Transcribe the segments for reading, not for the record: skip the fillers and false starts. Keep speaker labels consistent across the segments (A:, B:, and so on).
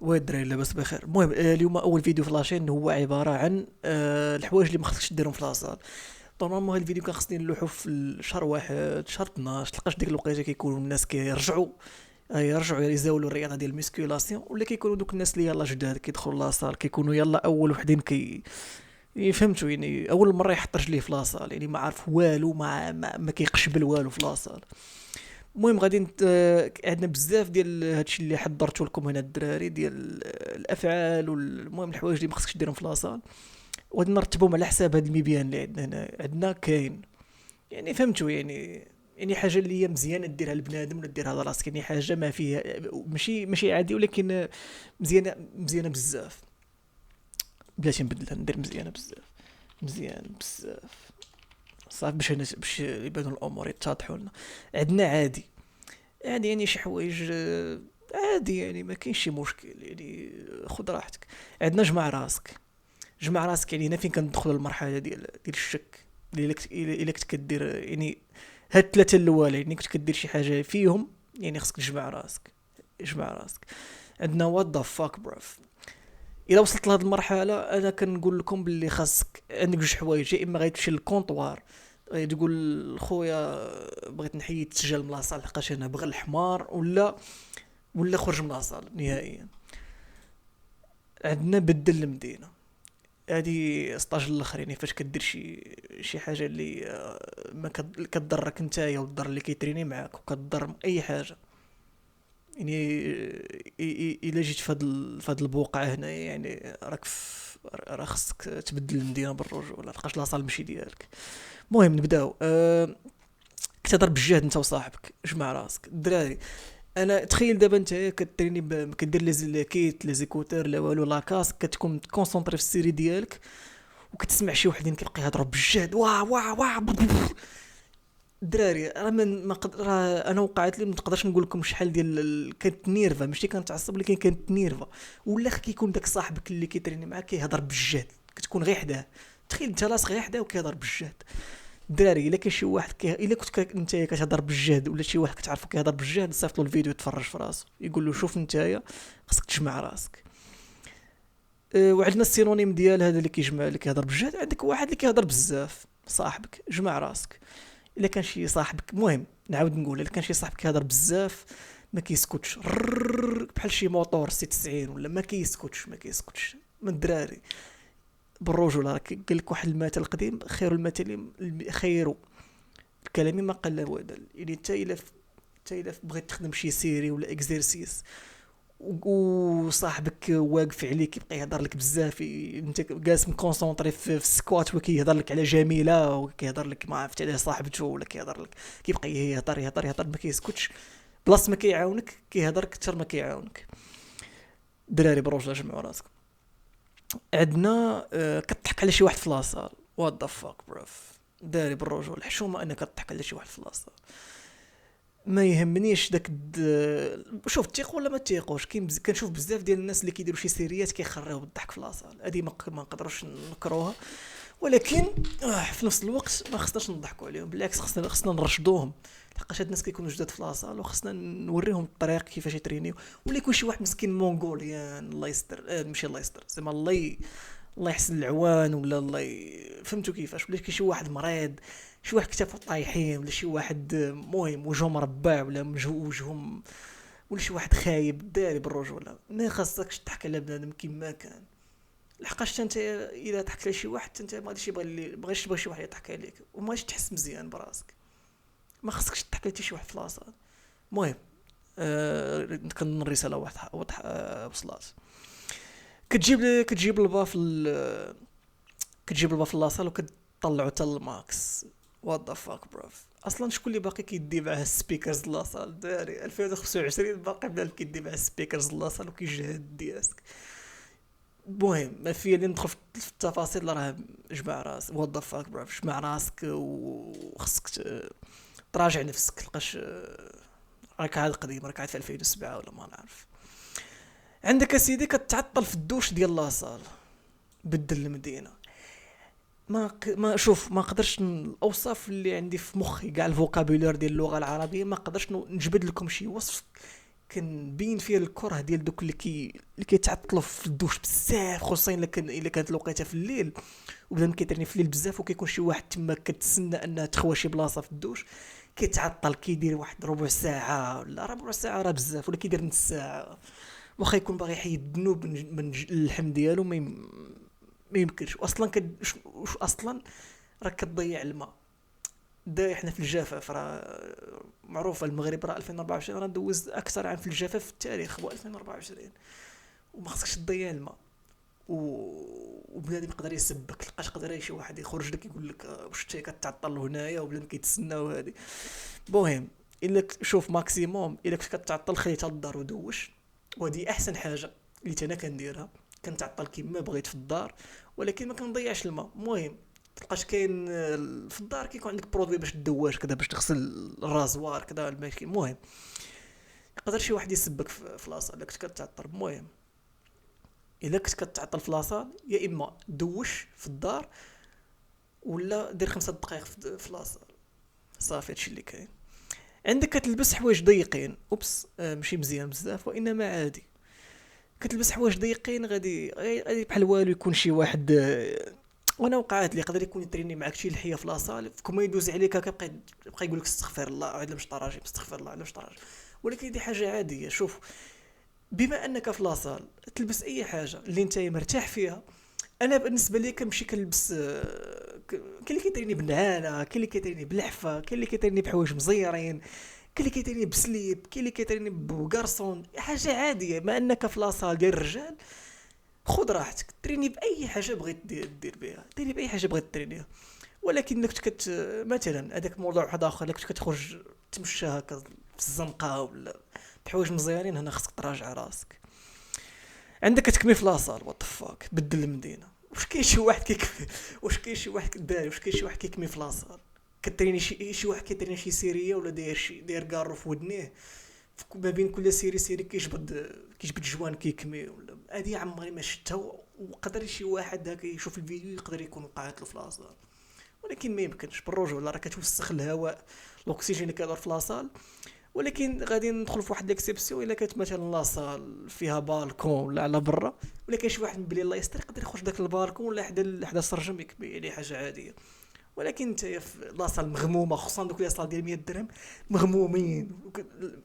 A: الدراري لاباس بخير. المهم اليوم اول فيديو في لاشين هو عباره عن الحوايج اللي ما خصكش ديرهم في لاصال. طبعا هاد الفيديو كان خصني نلوحو في الشهر واحد شهر 12، تلقاش ديك الوقيته كيكونوا الناس كيرجعوا يرجعوا يزاولوا الرياضه ديال الميسكيلاسيون، ولا كيكونوا دوك الناس اللي يلاه جداد كيدخلوا لاصال كيكونوا يلا اول وحدين فهمتوا يعني اول مره يحط رجليه في لاصال، يعني ما عارف والو، ما كيقشبل والو في لاصال. المهم غادي عندنا بزاف ديال هادشي اللي حضرته لكم هنا الدراري ديال الافعال والمهم الحوايج اللي ما خصكش ديرهم في لاصال، وغادي نرتبهم على حساب هاد المبيان اللي عندنا هنا. عندنا كاين يعني فهمتوا يعني حاجه اللي هي مزيانه ديرها لبنادم ولا ديرها لراسك، يعني حاجه ما فيها ماشي عادي، ولكن مزيانه بزاف. بلاتي نبدلها ندير مزيانه بزاف، مزيان بزاف صافي باش يبانوا الامور يتضحوا لنا. عندنا عادي، عادي يعني شي حوايج عادي يعني ما كاينش شي مشكل يعني. خذ راحتك. عندنا جمع راسك. جمع راسك يعني هنا فين كندخلوا المرحله ديال الشك. الا كنت كدير يعني هاد الثلاثه الاولين، يعني كنت كدير شي حاجه فيهم يعني خصك تجمع راسك. اجمع راسك. عندنا وات ذا فاك بروف. الا وصلت لهاد المرحله انا كنقول لكم باللي خاصك عندك جوج حوايج، يا اما غتمشي للكونطوار غادي تقول خويا بغيت نحيد التسجيل من لاصال لحقاش انا بغى الحمار، ولا خرج من لاصال نهائيا. عندنا بدل المدينه. هادي ستاج الاخر، يعني فاش كدير شي حاجه اللي ما كتضرك نتايا وتضر اللي كيتريني معاك وكتضر اي حاجه. يعني الا جيت في هاد البوقعه هنا يعني راه خصك تبدل المدينه بالرجوله لحقاش لاصال ماشي ديالك. المهم نبداو. كتهضر بالجهد انت وصاحبك. جمع راسك الدراري. انا تخيل دابا انت كتريني كدير لي كيت لي زيكوتور لا والو لا كاسك، كتكون كونسونطري في السيري ديالك وكتسمع شي وحدين كيبقى يهضروا بالجهد واه واه واه. الدراري راه راه انا وقعت لي ما نقدرش نقول لكم شحال ديال كانت نيرفا، ماشي كنتعصب ولكن كانت نيرفا. ولا كيكون داك صاحبك اللي كيتريني معاك كيهضر بالجهد، كتكون غير حداه. تخيل انت لاصق غير حداه وكيهضر بالجهد. الدراري الا كان شي واحد الا كنت انت كتهضر بالجهد ولا شي واحد كتعرفو كيهضر بالجهد، صيفط له الفيديو يتفرج في راسو يقول له شوف انت خصك تجمع راسك. وعندنا السينونيم ديال هذا اللي كيجمع اللي كيهضر بالجهد، عندك واحد اللي كيهضر بزاف صاحبك. جمع راسك. الا كان شي صاحبك، المهم نعاود نقول، الا كان شي صاحبك كيهضر بزاف ما كيسكتش بحال شي موتور سي 90 ولا ما كيسكتش من الدراري بالرجوله. راه قال لك واحد المثل قديم، خير المثل خير الكلام ما قل ودل. يعني انت الا بغيت تخدم شي سيري ولا اكزرسيس وصاحبك واقف عليك يبقى يهضر لك بزاف، انت جالس مكونسونطري في السكوات وكيهضر لك على جميله وكيهضر لك ما عرفت على صاحبته ولا كيهضر لك كيبقى يهضر ما كيسكتش. بلاص ما كيعاونك كيهضر اكثر ما كيعاونك. دراري بروج جمعوا راسك. عندنا كتضحك على شي واحد في لاصال. وات ذا فاك بروف. داري بالرجوع الحشومه انك كضحك على شي واحد في لاصال. ما يهمنيش شوف تيق ولا ما تيقوش. كنشوف بزاف ديال الناس اللي كيديروا شي سيريات كيخريو بالضحك في لاصال، هذه ما نقدروش نكروها، ولكن في نفس الوقت ما خصناش نضحكوا عليهم، بالعكس خصنا نرشدوهم. لحقاش هاد الناس كيكونوا جداد في لاصال وخصنا نوريهم الطريق كيفاش يترينيو. ولا يكون شي واحد مسكين مونغوليان الله يستر، ماشي الله يستر زعما الله يحسن العوان، ولا فهمتوا كيفاش، ولا كاين شي واحد مريض، شي واحد كتافو طايحين، ولا شي واحد مهم وجهه مربع ولا وجههم، ولا شي واحد خايب. داري بالرجوله ما خاصكش تضحك على بنادم كيما كان. لحقاش انت الا ضحكت على شي واحد انت ما غاديش بغيتش تبغي شي واحد يضحك عليك وما غاديش تحس مزيان براسك. ما خاصكش تضحك على شي واحد في لاصال. المهم كنظن الرساله واضحه وصلات. كتجيب البا في كتجيب البا في لاصال وكتطلعو حتى الماكس. وات ذا فاك بروف. اصلا شكون اللي باقي كيدي معاه السبيكرز لاصال؟ داري 2025 باقي بنادم كيدي معاه السبيكرز لاصال وكيجهد دياسك. المهم ما في اللي ندخل في التفاصيل راه جمع راس. وات ذا فاك بروف. جمع راسك وخصك تراجع نفسك، لقاش راك عاد قديم، راك عاد في 2007 ولا ما نعرف. عندك اسيدي كتعطل في الدوش ديال لاصال. بدل المدينه. ما شوف ما قدرش الاوصاف اللي عندي في مخي كاع الفوكابولير ديال اللغه العربيه ما قدرش نجبد لكم شي وصف كنبين فيها الكره ديال دوك اللي كيتعطلوا في الدوش بزاف، خصوصا الا كانت الوقيته في الليل، وبدا كيترني في الليل بزاف، وكيكون شي واحد تما كتسنى انها تخوى شي بلاصه في الدوش، كيتعطل كيدير واحد ربع ساعه ولا ربع ساعه، راه بزاف، ولا كيدير نص ساعه، واخا يكون باغي يحيد الذنوب من اللحم ديالو، ما يمكنش اصلا اصلا راك كتضيع الماء. احنا في الجفاف راه معروفه، المغرب راه 2024 راه دوز اكثر عام في الجفاف في التاريخ هو 2024، وما خصكش تضيع الماء. وبنادم يقدر يسبك، تلقاش قدر شي واحد يخرج لك يقول لك واش انت كتعطل هنايا وبنادم كيتسناو هادي. المهم الا شوف ماكسيموم الا كنت كتعطل خليتها للدار ودوش، وهذه احسن حاجه اللي انا كنديرها، كنتعطل كيما بغيت في الدار ولكن ما كنضيعش الماء. المهم تلقاش كاين في الدار كيكون عندك برودوي باش تدواش كذا، باش تغسل الرازوار كذا الماكين. المهم يقدر شي واحد يسبك في لاصه الا كنت كتعطل. المهم الا كنت كتعطل في لاصه، يا اما دوش في الدار ولا دير 5 دقائق في لاصه، صافي هادشي اللي كاين. عندك كتلبس حوايج ضيقين، اوبس ماشي مزيان بزاف وانما عادي، كتلبس حوايج ضيقين غادي بحال والو يكون شي واحد وانا وقعات لي يقدر يكون يتريني معك شي لحيه في لاصال، كما يدوز عليك كيبقى يقول لك استغفر الله عاد مش طراجي، استغفر الله عاد مش طراجي، ولكن دي حاجه عاديه. شوف بما انك في لاصال تلبس اي حاجه اللي انت مرتاح فيها. انا بالنسبه لي كنمشي كنلبس كاين اللي كيتريني بنعانه، كاين اللي كيتريني بلحفه، كاين اللي كيتريني بحوايج مزيرين، كاين اللي كيتريني بسليب، كاين اللي كيتريني بكارسون، حاجه عاديه. ما انك في لاصال ديال الرجال خذ راحتك، تريني باي حاجه بغيت دير بها، تريني باي حاجه بغيت ترينيها. ولكن كنت مثلا هذاك موضوع واحد اخر، كنت كتخرج تمشى هكا في الزنقه ولا بحوايج مزيانين، هنا خصك تراجع راسك. عندك كتكمي في لاصال وات فاك بدل المدينه، واش كاين شي واحد كيكمي؟ واش كاين شي واحد داري؟ واش كاين شي واحد كيكمي في لاصال؟ كتريني شي واحد كيتريني شي سيريه ولا داير كارو في ودنيه، ما بين كل سيري كيجبد جوان كيكمي ولا هادي عمري ما شفتها. وقدر شي واحد هكا يشوف الفيديو يقدر يكون وقعت له في لاصال، ولكن ما يمكنش بالرجوله، راه كتوسخ الهواء، الاكسجين اللي كيدور في لاصال. ولكن غادي ندخل في واحد ليكسيبسيون، الا كانت مثلا لاصال فيها بالكون ولا على برا، ولا كاين شي واحد بلي الله يستر يقدر يخرج داك البالكون ولا حدا السرجم يكمي، يعني حاجه عاديه. ولكن انت في لاصال مغمومه، خصوصا دوك لاصال ديال 100 درهم مغمومين،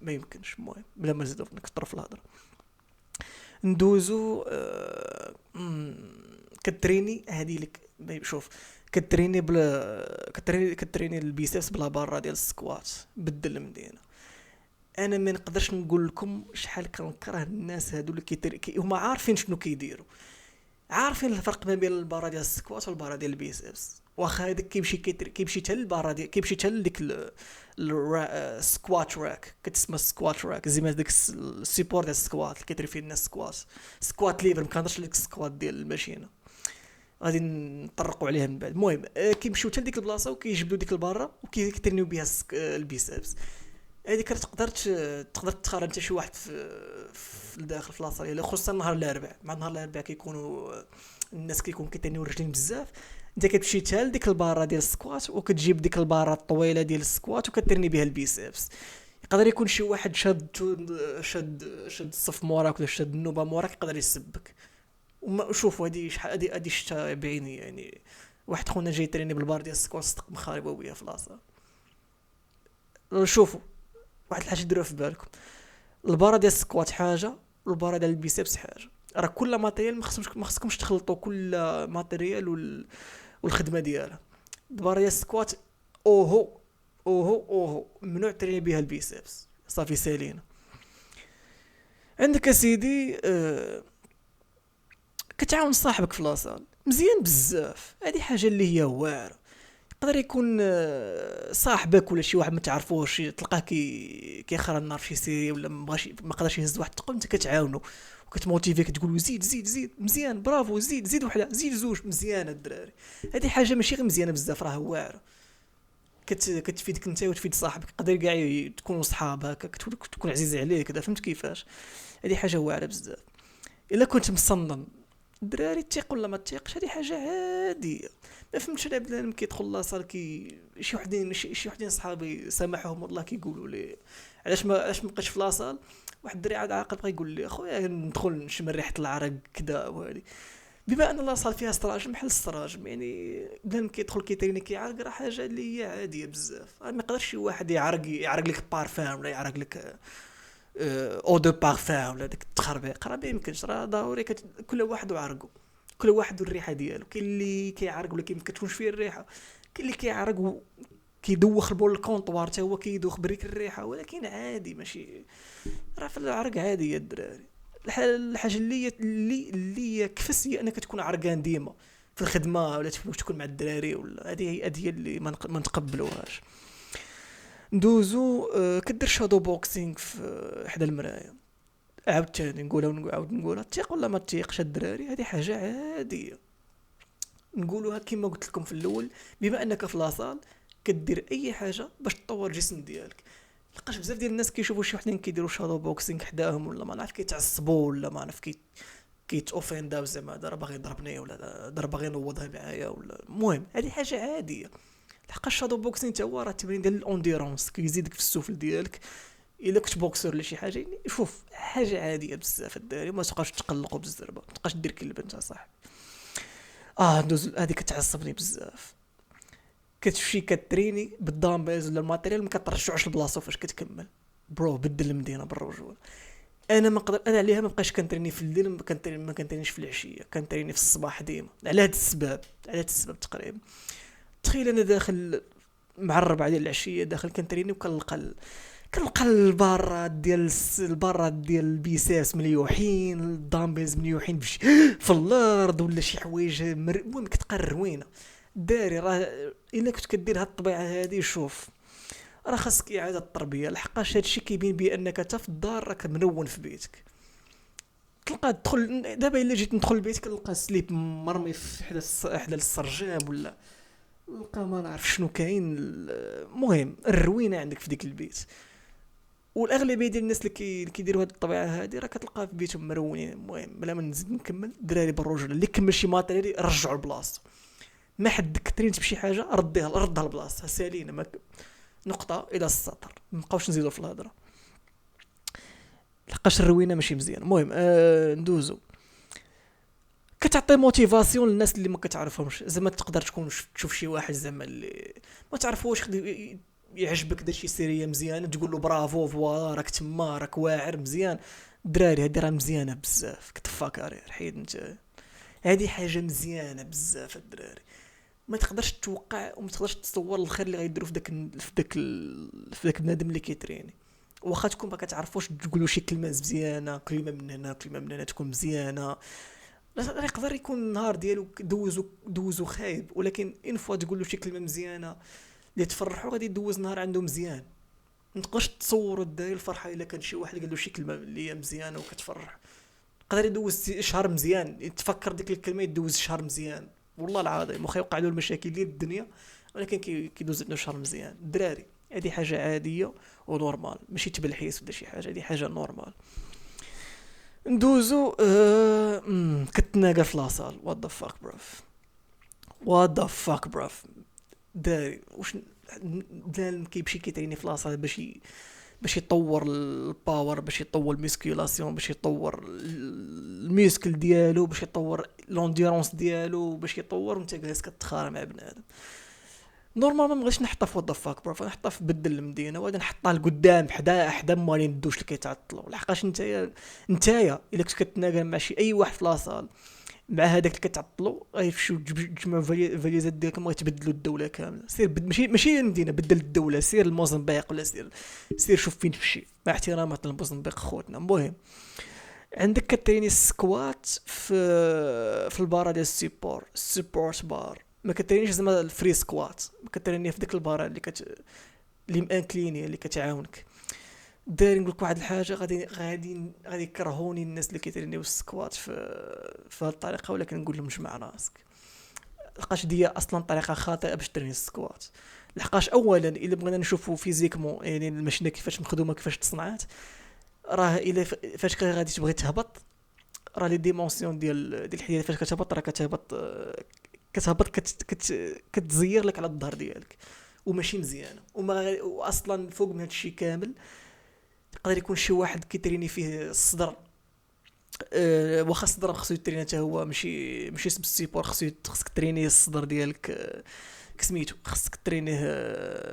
A: ما يمكنش. المهم بلا ما نزيدو نكثروا في الهضره، ندوزو كتريني هادي لك. شوف كتريني بلا كتريني البيسبس بلا بارا ديال السكوات بدل المدينه. انا ما نقدرش نقول لكم شحال كنكره الناس هادو اللي هما عارفين شنو كيديروا، عارفين الفرق ما بين البارا ديال السكوات والبارا ديال البيسبس. واخا هذاك كيمشي حتى للبارا ديال، كيمشي حتى لديك السكوات راك، كتسمى السكوات راك زعما داك السيبور ديال السكوات اللي كيدير فيه الناس سكوات ليفر. ما كنهضرش لك السكوات ديال الماشينه، غادي نطرقوا عليها من بعد. المهم كيمشيو حتى لديك البلاصه وكيجبدوا ديك البارا وكيترنيو بها البيسبس. هذيك تقدر تختار انت شي واحد في الداخل في لاصال، الا خصوصا نهار الاربعاء. مع نهار الاربعاء كيكونوا الناس كيتنيو الرجلين بزاف، انت كتمشي حتى لديك البارا ديال السكوات وكتجيب ديك البارا الطويله ديال السكوات وكترني بها البيسبس. يقدر يكون شي واحد شاد الصف موراك ولا شاد النوبه موراك يقدر يسبك. وما شوفوا هذه شحال هذه شتا بعيني، يعني واحد خونا جاي تريني بالبار ديال السكوات صدق مخاربه ويا في لاصال. شوفوا واحد الحاجه ديروها في بالكم، البارا ديال السكوات حاجه والبارا ديال البيسبس حاجه. راه كل ماتيريال ما خصكمش تخلطوا كل ماتيريال والخدمه ديالها. البارا ديال السكوات اوهو ممنوع تريني بها البيسبس، صافي سالينا. عندك اسيدي كتعاون صاحبك في لاصال مزيان بزاف، هذه حاجه اللي هي واعره. يقدر يكون صاحبك ولا شي واحد ما تعرفوش، تلقاه كيخرى النار في شي سيري ولا ما قدرش يهز واحد الثقل، انت كتعاونو وكتموتيفيك تقول له زيد مزيان برافو، زيد وحده، زيد زوج مزيان الدراري. هذه حاجه ماشي غير مزيانه بزاف، راه واعره، كتفيدك انت وتفيد صاحبك. قادر كاع تكونوا صحاب هكا، تكون عزيز عليه كذا، فهمت كيفاش؟ هذه حاجه واعره بزاف. الا كنت مصنن الدراري تيق ولا ما تيقش هذه حاجه عاديه. ما فهمتش انا بنادم كيدخل لاصال شي وحدين صحابي سامحهم الله كيقولوا لي علاش ما بقيتش في لاصال. واحد الدري عاد عاقل بقى يقول لي اخويا ندخل نشم ريحه العرق كذا وهذه. بما ان لاصال فيها استراجم بحال السراجم يعني بنادم كيدخل كيتريني كيعرق راه حاجه اللي هي عاديه بزاف. ما يقدرش شي واحد يعرق لك بارفان ولا يعرق لك او دو بارفان ولا ديك التخربيق راه ما يمكنش. راه ضروري كل واحد وعرقه، كل واحد والريحه ديالو. كاين اللي كيعرق ولا ما كتكونش فيه الريحه، كاين اللي كيعرق كيدوخ البول الكونطوار حتى هو كيدوخ بريك الريحه، ولكن عادي ماشي راه في العرق عادي يا الدراري. الحاجه اللي كفس هي انك تكون عرقان ديما في الخدمه ولا تكون مع الدراري ولا هذه اللي ما نتقبلوهاش. ندوزو كدير شادو بوكسينغ في حدا المرايه. عاوتاني نقولها تيق ولا ما تيقش الدراري هذه حاجه عاديه. نقولوها كما قلت لكم في الاول، بما انك في لاصال كدير اي حاجه باش تطور الجسم ديالك. لقاش بزاف ديال الناس كيشوفوا شي وحدين كيديروا شادو بوكسينغ حداهم ولا ما نعرف كيتعصبوا ولا ما نعرف كيتوفنداو زعما دابا باغي يضربني ولا دابا باغي ينوضها معايا ولا. المهم هذه حاجه عاديه. لحق الشادو بوكسينغ حتى هو راه تمرين ديال الاونديرونس كيزيدك في السفل ديالك. الا كنت بوكسر ولا شي حاجه يعني شوف حاجه عاديه بزاف الدراري. ما تبقاش تقلقوا بالزربه، ما تبقاش دير كلب انت صاحبي. ندوز هذيك كتعصبني بزاف. كتمشي كتريني بالدامبلز ولا الماتيريال ما كترجعوش لبلاصتو فاش كتكمل. برو بدل المدينه بالرجوله. انا ما نقدر انا عليها ما بقاش كنتريني في الليل، ما كنترينيش في العشيه، كنتريني في الصباح ديما على هذا السبب. تقريبا تخيل انا داخل مع الربعه ديال العشيه داخل كنتريني كنلقى البارات ديال البيساس مليوحين، الدامبلز مليوحين في الارض ولا شي حوايج المهم كتبقى روينه. داري راه الا كنت كدير هاد الطبيعه هادي شوف راه خاصك اعاده التربيه. لحقاش هادشي كيبين بانك انت في الدار راك منون في بيتك. تلقى تدخل دابا الا جيت ندخل لبيتك كنلقى سليب مرمي في حدا السرجام ولا نلقى ما نعرف شنو كاين. المهم الروينه عندك في ديك البيت. والاغلبيه ديال الناس اللي كيديروا هاد الطبيعه هادي راه كتلقى في بيتهم مرونين. المهم بلا ما نزيد نكمل الدراري بالرجل اللي كمل شي ماتيريال رجعوا لبلاصتو. ما حدك ترينت بشي حاجه ردها لبلاصتها سالينا نقطه الى السطر. ما نبقاوش نزيدوا في الهضره لحقاش الروينه ماشي مزيان. المهم ندوزو كتعطي موتيفاسيون للناس اللي ما كتعرفهمش. زعما تقدر تكون تشوف شي واحد زعما اللي ما تعرفوش يعجبك دار شي سيريه مزيانه تقول له برافو فوالا راك تما راك واعر مزيان. الدراري هادي راه مزيانه بزاف كتفاكاري حيد انت. هذه حاجه مزيانه بزاف الدراري. ما تقدرش توقع وما تقدرش تصور الخير اللي غيديروا في داك البنادم اللي كيتريني. واخا تكون ما كتعرفوش تقولوا شي كلمه مزيانه، كلمه من هنا تكون مزيانه. لا يقدر يكون النهار ديالو دوزو خايب، ولكن ان فوا تقول له شي كلمه مزيانه اللي تفرحوا غادي يدوز نهار عنده مزيان. ما تقدرش تصوروا الداير الفرحه الا كان شي واحد قال له شي كلمه اللي هي مزيانه وكتفرح. قدر يدوز شهر مزيان يتفكر ديك الكلمه يدوز شهر مزيان والله العظيم. واخا يوقع له المشاكل ديال الدنيا ولكن كيدوز عنده شهر مزيان. الدراري هذه حاجه عاديه ونورمال ماشي تبلحيس ولا شي حاجه. هذه حاجه نورمال. ندوزو كتناقه في لاصال. وات ذا فاك بروف داري واش بلان كيمشي كيتريني في لاصال باش يطور الباور، باش يطور الميسكيلاسيون، باش يطور الميسكل ديالو، باش يطور لونديرونس ديالو، باش يطور وانت جالس كتخارم مع بنادم. نورمالمون ما بغيتش نحطها في وات ذا فاك بروف، نحطها في بدل المدينه وغادي نحطها لقدام حدا مالين ندوش اللي كيتعطلوا. لحقاش نتايا الا كنت كتناقل مع شي اي واحد في لاصال مع هذاك اللي كتعطلوا غيمشيو تجمعوا فاليزات ديالكم وغيتبدلوا الدوله كامله. سير ماشي المدينه بدل الدوله، سير الموزمبيق ولا سير شوف فين تمشي مع احترامات للموزمبيق خوتنا. المهم عندك كتريني السكوات في البارا ديال السبورت بار. ما كترينيش زعما الفري سكوات، ما كتريني في ديك البارا اللي مانكليني اللي كتعاونك. داير نقول لك واحد الحاجه غادي يكرهوني الناس اللي كيترينيو السكوات في هذه الطريقه، ولكن نقول لهم جمع راسك. لحقاش دي اصلا طريقه خاطئه باش تريني السكوات. لحقاش اولا الا بغينا نشوفوا فيزيكمون يعني الماشينه كيفاش مخدومه كيفاش تصنعات، راه الا فاش غادي تبغي تهبط راه لي ديمونسيون ديال الحياه فاش كتهبط راه كتهبط كتزير لك على الظهر ديالك وماشي مزيانه واصلا فوق من هذا الشيء كامل يقدر يكون شي واحد كيتريني فيه الصدر. واخا الصدر خصو يتريني حتى هو ماشي سبستيبور خصك تريني الصدر ديالك كسميتو خصك ترينيه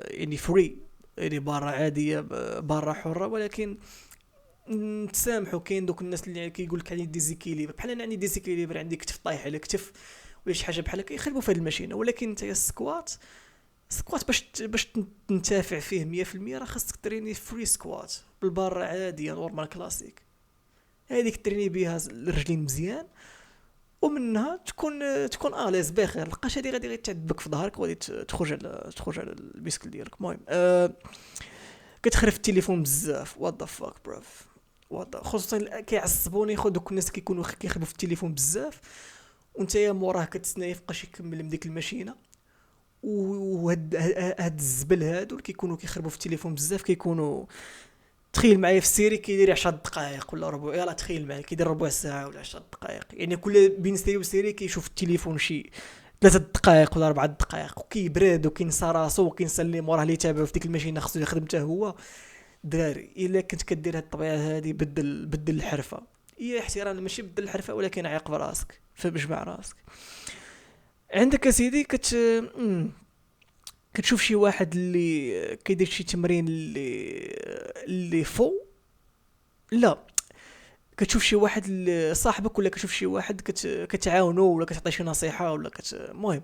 A: يعني فري يعني برا عاديه برا حره ولكن نتسامحوا. كاين دوك الناس اللي كيقول لك عندي ديزيكيليبر بحال انا عندي ديزيكيليبر عندي كتف طايح على كتف ولا شي حاجه بحال هكا يخربوا في هذه الماشينه. ولكن انت السكوات باش تنتفع فيه 100% راه خاصك تريني فري سكوات بالبار عاديه نورمال كلاسيك. هذيك تريني بها الرجلين مزيان ومنها تكون اليز بخير. لقاش هذه غادي تعذبك في ظهرك وغادي تخرج على البيسكل ديالك. المهم كتخرف التليفون بزاف وات ذا فاك بروف خصوصا كيعصبوني دوك الناس كيكونوا كيخربوا في التليفون بزاف وانت يا موراه كتسنى يبقاش يكمل من ديك الماشينه. وهاد الزبل هادو اللي كيكونوا كيخربوا في التليفون بزاف كيكونوا تخيل معايا في السيري كيدير 10 دقائق ولا ربع يلا تخيل معايا كيدير ربع ساعه ولا 10 دقائق يعني كل بين سيري وسيري كيشوف التليفون شي 3 دقائق ولا 4 دقائق وكيبرد وكينسى راسو وكينسى اللي موراه اللي تابعو في ديك الماشينه خصو يخدم حتى هو. دراري الا كنت كدير هاد الطبيعه هادي بدل الحرفه هي احترام ماشي بدل الحرفه ولكن عيق براسك فبجمع راسك. عندك يا سيدي كتشوف شي واحد اللي كيدير شي تمرين اللي فو لا كتشوف شي واحد صاحبك ولا كتشوف شي واحد كتعاونو ولا كتعطي شي نصيحه ولا المهم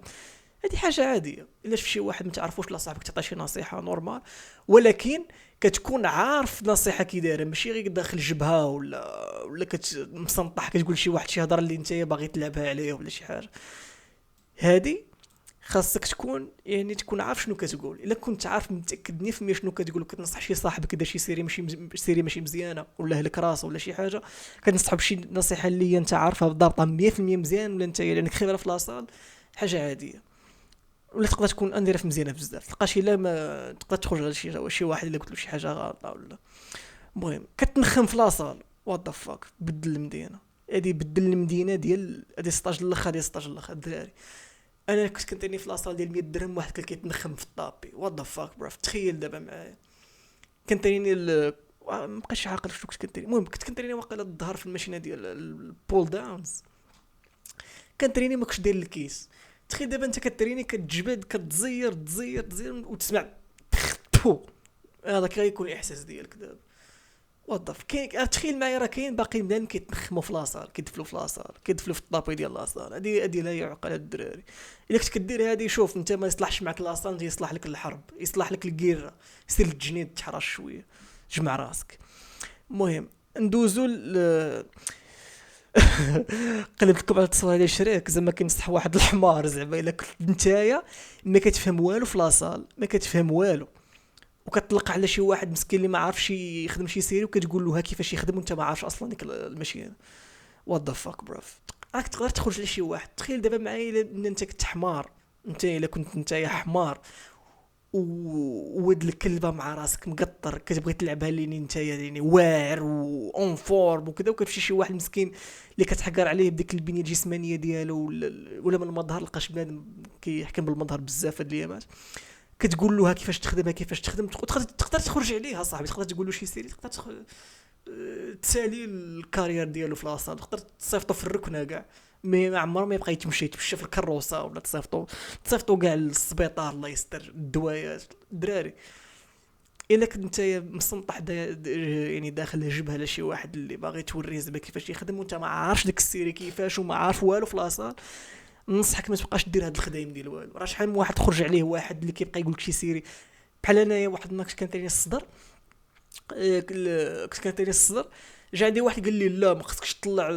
A: هذه حاجه عاديه. الا شفت شي واحد ما تعرفوش لا صاحبك تعطي شي نصيحه نورمال ولكن كتكون عارف نصيحه كي دايره ماشي غير داخل جبهه ولا كتمسنطح كتقول شي واحد شي هضره اللي انت باغي تلعبها عليه ولا شي حاجه. هذه خاصك تكون عارف شنو كتقول. الا كنت عارف متاكد 100% شنو كتقول وكتنصح شي صاحبك دار شي سيري ماشي مزيانه ولا هلك راسه ولا شي حاجه كتنصح بشي نصيحه اللي انت عارفها ضابطه 100% مزيان ولا انت يعني خبره في لاصال حاجه عاديه ولا تقدر تكون اندير في مزيانه بزاف تلقاش الا ما تقدر تخرج على شي واحد اللي قلت له شي حاجه غلطه ولا المهم كتنخم في لاصال وات ذا فاك بدل المدينه. هذه بدل المدينه ديال هذه 16 الاخر الدراري. انا كنت كنتني في لاصال ديال 100 درهم واحد كيتنخم في الطابي وات ذا فاك بروف. تخيل دابا معايا كنتريني ما بقيتش عاقل شنو كنت كنتريني. المهم كنت كنتريني واقيلا الظهر في الماشينه ديال البول داونز كنتريني ما كنتش داير الكيس. تخيل دابا انت كتريني كتجبد كتزير وتسمع هذاك غيكون الاحساس ديالك دابا وظف. كاين تخيل معايا راه كاين باقي مدان كيتنخموا في لاصال كيدفلوا في الطابي ديال لاصال. هذه لا يعقل الدراري. الا كنت كدير هذه شوف انت ما يصلحش معك لاصال انت يصلح لك الحرب يصلح لك الكيره سير الجنيد تحرش شويه جمع راسك. المهم ندوزو قلبت لكم على التصوير ديال شريك زعما كينصح واحد الحمار زعما الا كنت نتايا ما كتفهم والو في لاصال ما كتفهم والو وكتطلق على شي واحد مسكين اللي ما عارفش يخدم شي سيري وكتقول له ها كيفاش يخدم وانت ما عارفش اصلا ديك الماشين وات ذا فاك بروف. راك تقدر تخرج لشي واحد. تخيل دابا معايا الا انت كنت حمار الا كنت نتايا حمار وود الكلبه مع راسك مقطر كتبغي تلعبها ليني نتايا يعني واعر واون فورم وكذا وكتمشي شي واحد مسكين اللي كتحقر عليه بديك البنيه الجسمانيه ديالو ولا من المظهر لقاش بنادم كيحكم بالمظهر بزاف هاد الايامات كتقول له كيفاش تخدم تقدر تخرج عليها صاحبي تقدر تقول له شي سيري تقدر تسالي الكارير ديالو في لاصال تقدر تصيفطو في الركنه كاع ما عمره ما يبقى يتمشى في الكروسه ولا تصيفطو كاع للسبيطار الله يستر الدوايات الدراري. الا كنت انت مسنطح يعني داخل جبهه لشي واحد اللي باغي توريه زعما كيفاش يخدم وانت ما عارفش داك السيري كيفاش وما عارف والو في لاصال ننصحك ما تبقاش دير هاد الخدايم ديال والو. راه شحال من واحد خرج عليه واحد اللي كيبقى يقول لك شي سيري بحال انايا واحد ما كنت كنتريني الصدر جا عندي واحد قال لي لا ما خصكش تطلع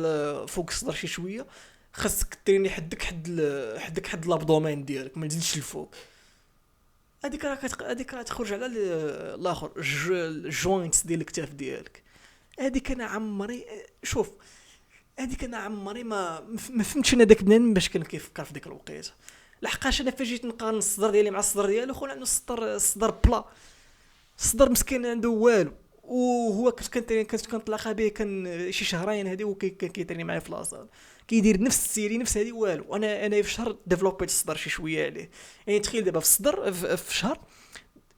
A: فوق الصدر شي شويه خاصك تريني حدك حد لابدومين ديالك ما تزيدش الفوق. هذيك راه تخرج على الاخر الجوينتس ديال الكتاف ديالك. هذيك انا عمري شوف هذيك انا عمري ما فهمتش انا داك بنان باش كان كيفكر في ديك الوقيته لحقاش انا فاش جيت نقارن الصدر ديالي مع الصدر ديالو خونا عنده الصدر بلا الصدر مسكين عنده والو وهو كنت كنتلاقى به كان شي شهرين هادي كيتريني معايا في لاصال، كيدير نفس السيري نفس هادي والو. انا في شهر ديفلوبيت الصدر شي شويه عليه. يعني تخيل دابا في الصدر في شهر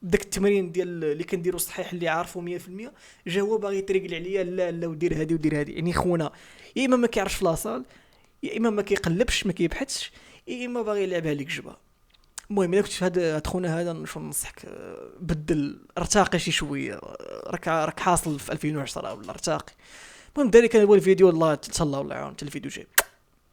A: بداك التمرين ديال اللي كنديرو صحيح اللي عارفه 100%، جا هو باغي يتريقل عليا لا لا ودير هادي ودير هادي. يعني خونا يا اما ما كيعرفش في لاصال، يا اما ما كيقلبش ما كيبحثش، يا اما باغي يلعبها ليك جبا. المهم الا كنت في هاد خونا هذا نشوف ننصحك بدل ارتاقي شي شويه. راك حاصل في 2010 ولا ارتاقي. المهم ذلك كان هو الفيديو، الله تهلاو الله يعاون، حتى الفيديو جاي.